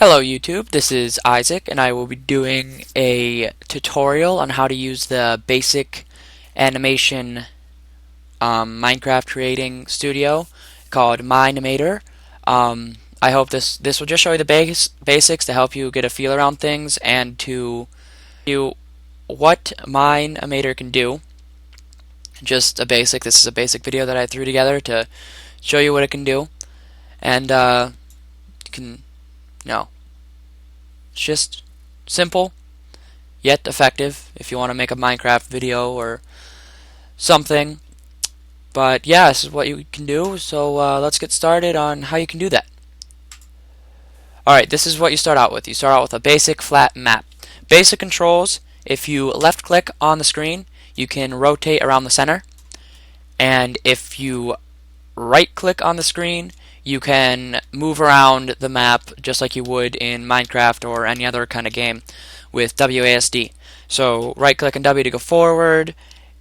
Hello YouTube, this is Isaac and I will be doing a tutorial on how to use the basic animation Minecraft creating studio called mine-imator. I hope this will just show you the basics to help you get a feel around things and to you what mine-imator can do. Just a basic, this is a basic video that I threw together to show you what it can do, and you can, it's just simple yet effective if you want to make a Minecraft video or something. But yeah, this is what you can do. So let's get started on how you can do that. Alright, this is what you start out with. You start out with a basic flat map. Basic controls: if you left click on the screen, you can rotate around the center. And if you right click on the screen, you can move around the map just like you would in Minecraft or any other kind of game with WASD. So right click on W to go forward,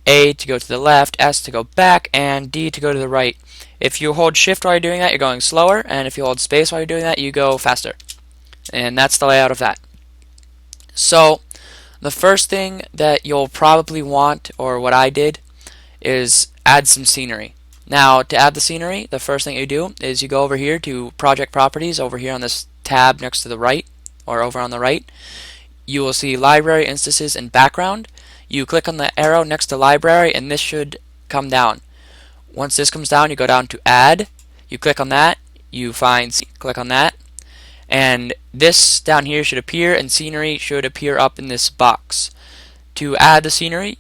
A to go to the left, S to go back, and D to go to the right. If you hold shift while you're doing that, you're going slower, and if you hold space while you're doing that, you go faster. And that's the layout of that. So the first thing that you'll probably want, or what I did, is add some scenery. Now, to add the scenery, the first thing you do is you go over here to Project Properties, over here on this tab next to the right, or over on the right. You will see Library, Instances, and Background. You click on the arrow next to Library, and this should come down. Once this comes down, you go down to Add. You click on that. You find, click on that. And this down here should appear, and scenery should appear up in this box. To add the scenery,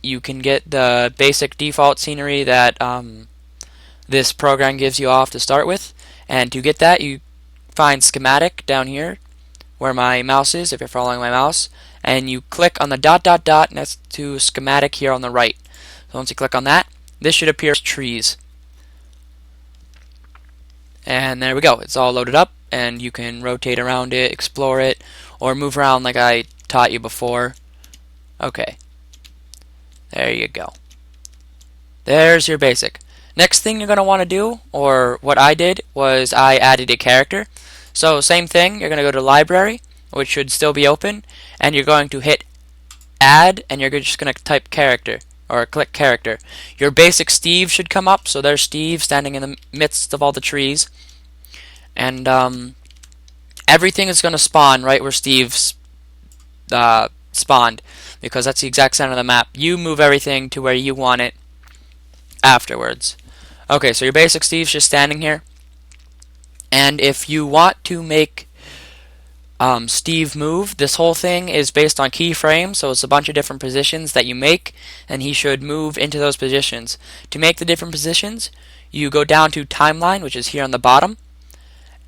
you can get the basic default scenery that this program gives you off to start with, and to get that you find schematic down here where my mouse is, if you're following my mouse, and you click on the dot dot dot next to schematic here on the right. So once you click on that, this should appear as trees. And there we go, it's all loaded up, and you can rotate around it, explore it, or move around like I taught you before. Okay. There you go. There's your basic. Next thing you're going to want to do, or what I did, was I added a character. So same thing, you're going to go to Library, which should still be open, and you're going to hit Add, and you're just going to type character, or click character. Your basic Steve should come up, so there's Steve standing in the midst of all the trees. And everything is going to spawn right where Steve's spawned, because that's the exact center of the map. You move everything to where you want it afterwards. Okay, so your basic Steve's just standing here, and if you want to make Steve move, this whole thing is based on keyframes, so it's a bunch of different positions that you make, and he should move into those positions. To make the different positions, you go down to Timeline, which is here on the bottom,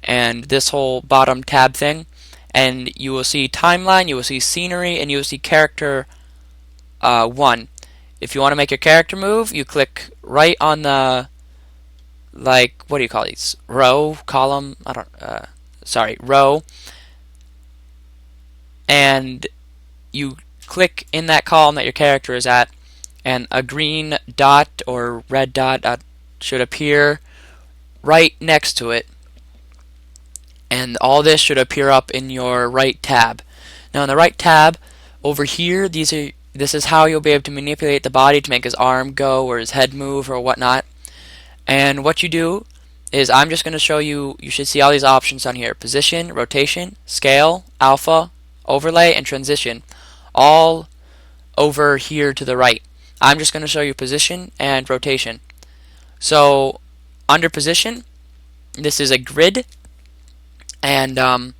and this whole bottom tab thing, and you will see Timeline, you will see Scenery, and you will see Character 1. If you want to make your character move, you click right on the, like, what do you call these? Row, column, row, and you click in that column that your character is at, and a green dot or red dot should appear right next to it. And all this should appear up in your right tab. Now in the right tab, over here, this is how you'll be able to manipulate the body to make his arm go or his head move or whatnot. And what you do is, I'm just going to show you, you should see all these options on here: position, rotation, scale, alpha, overlay, and transition, all over here to the right. I'm just going to show you position and rotation. So under position, this is a grid. And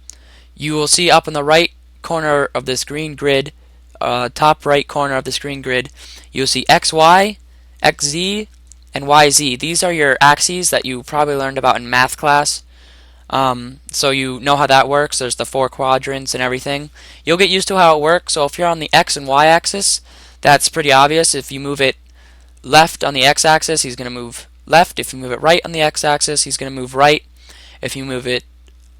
you will see up in the right corner of this green grid, top right corner of this green grid, you'll see XY, XZ, and YZ. These are your axes that you probably learned about in math class. So you know how that works. There's the 4 quadrants and everything. You'll get used to how it works. So if you're on the X and Y axis, that's pretty obvious. If you move it left on the X axis, he's going to move left. If you move it right on the X axis, he's going to move right. If you move it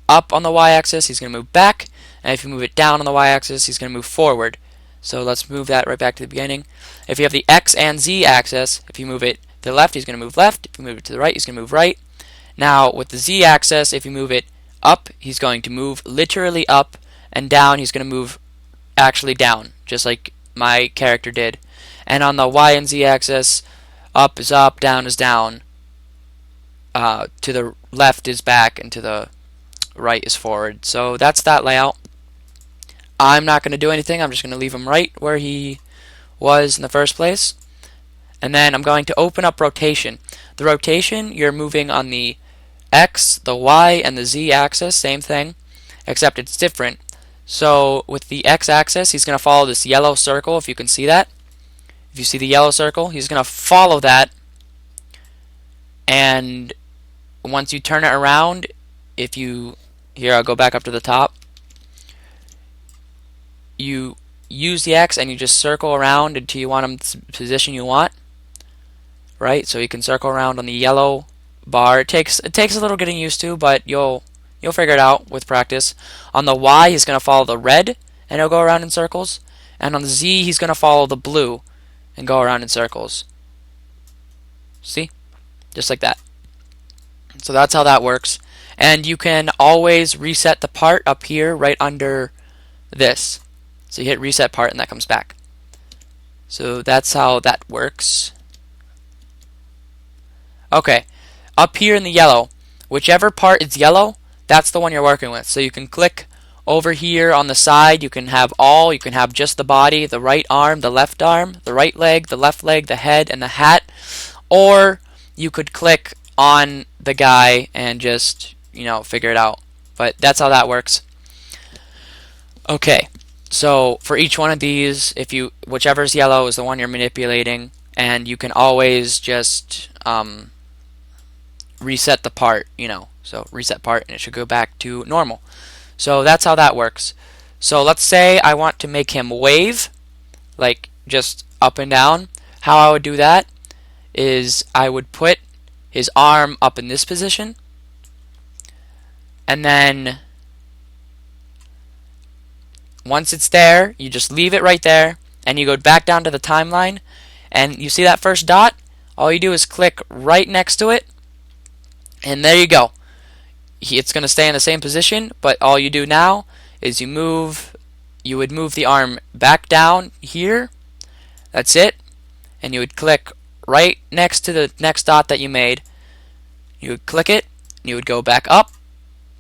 up on the y-axis, he's going to move back, and if you move it down on the y-axis, he's going to move forward. So let's move that right back to the beginning. If you have the x and z axis, if you move it to the left, he's going to move left. If you move it to the right, he's going to move right. Now with the z axis, if you move it up, he's going to move literally up, and down, he's going to move actually down, just like my character did. And on the Y and Z axis, up is up, down is down, to the left is back, and to the right is forward. So that's that layout. I'm not going to do anything. I'm just going to leave him right where he was in the first place. And then I'm going to open up rotation. The rotation, you're moving on the X, the Y, and the Z axis, same thing, except it's different. So with the X axis, he's going to follow this yellow circle, if you can see that. If you see the yellow circle, he's going to follow that. And once you turn it around, here I'll go back up to the top. You use the X and you just circle around until you want him to the position you want. Right? So you can circle around on the yellow bar. It takes a little getting used to, but you'll figure it out with practice. On the Y, he's going to follow the red and he'll go around in circles. And on the Z, he's going to follow the blue and go around in circles. See? Just like that. So that's how that works. And you can always reset the part up here right under this. So you hit reset part and that comes back. So that's how that works. Okay, up here in the yellow, whichever part is yellow, that's the one you're working with. So you can click over here on the side, you can have all, you can have just the body, the right arm, the left arm, the right leg, the left leg, the head, and the hat. Or you could click on the guy and just, figure it out. But that's how that works. Okay, so for each one of these, whichever's yellow is the one you're manipulating, and you can always just reset the part, so reset part and it should go back to normal. So that's how that works. So let's say I want to make him wave, like just up and down. How I would do that is I would put his arm up in this position, and then once it's there, you just leave it right there, and you go back down to the timeline, and you see that first dot? All you do is click right next to it, and there you go. It's going to stay in the same position, but all you do now is you would move the arm back down here. That's it. And you would click right next to the next dot that you made. You would click it, and you would go back up,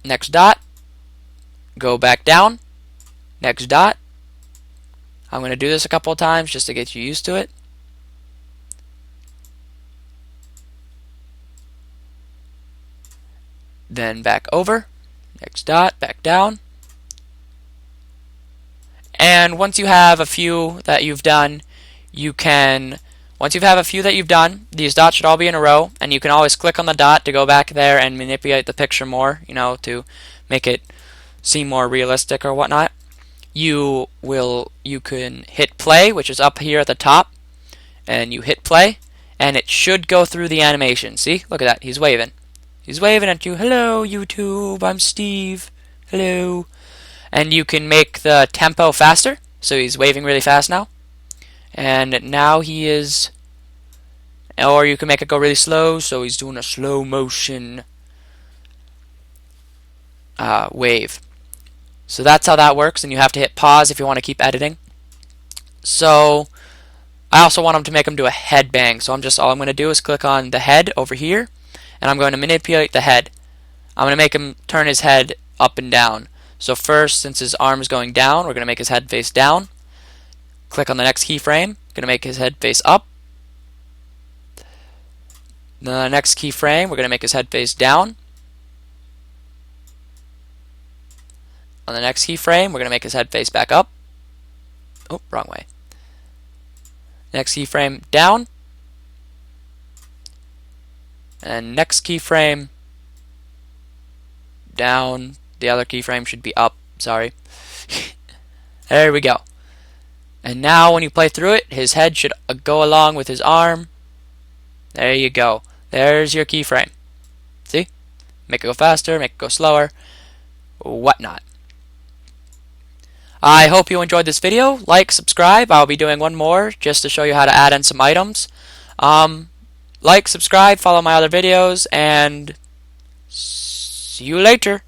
next dot, go back down, next dot. I'm going to do this a couple of times just to get you used to it. Then back over, next dot, back down. And once you have a few that you've done, these dots should all be in a row, and you can always click on the dot to go back there and manipulate the picture more, to make it seem more realistic or whatnot. You can hit play, which is up here at the top, and you hit play, and it should go through the animation. See? Look at that. He's waving. He's waving at you. Hello, YouTube. I'm Steve. Hello. And you can make the tempo faster. So he's waving really fast now. And now he is... Or you can make it go really slow. So he's doing a slow motion wave. So that's how that works. And you have to hit pause if you want to keep editing. So I also want him to make him do a head bang. So all I'm going to do is click on the head over here. And I'm going to manipulate the head. I'm going to make him turn his head up and down. So first, since his arm is going down, we're going to make his head face down. Click on the next keyframe. Going to make his head face up. The next keyframe, we're going to make his head face down. On the next keyframe, we're going to make his head face back up. Oh, wrong way. Next keyframe, down. And next keyframe, down. The other keyframe should be up. Sorry. There we go. And now when you play through it, his head should go along with his arm. There you go. There's your keyframe. See? Make it go faster, make it go slower, whatnot. I hope you enjoyed this video. Like, subscribe. I'll be doing one more just to show you how to add in some items. Like, subscribe, follow my other videos, and see you later.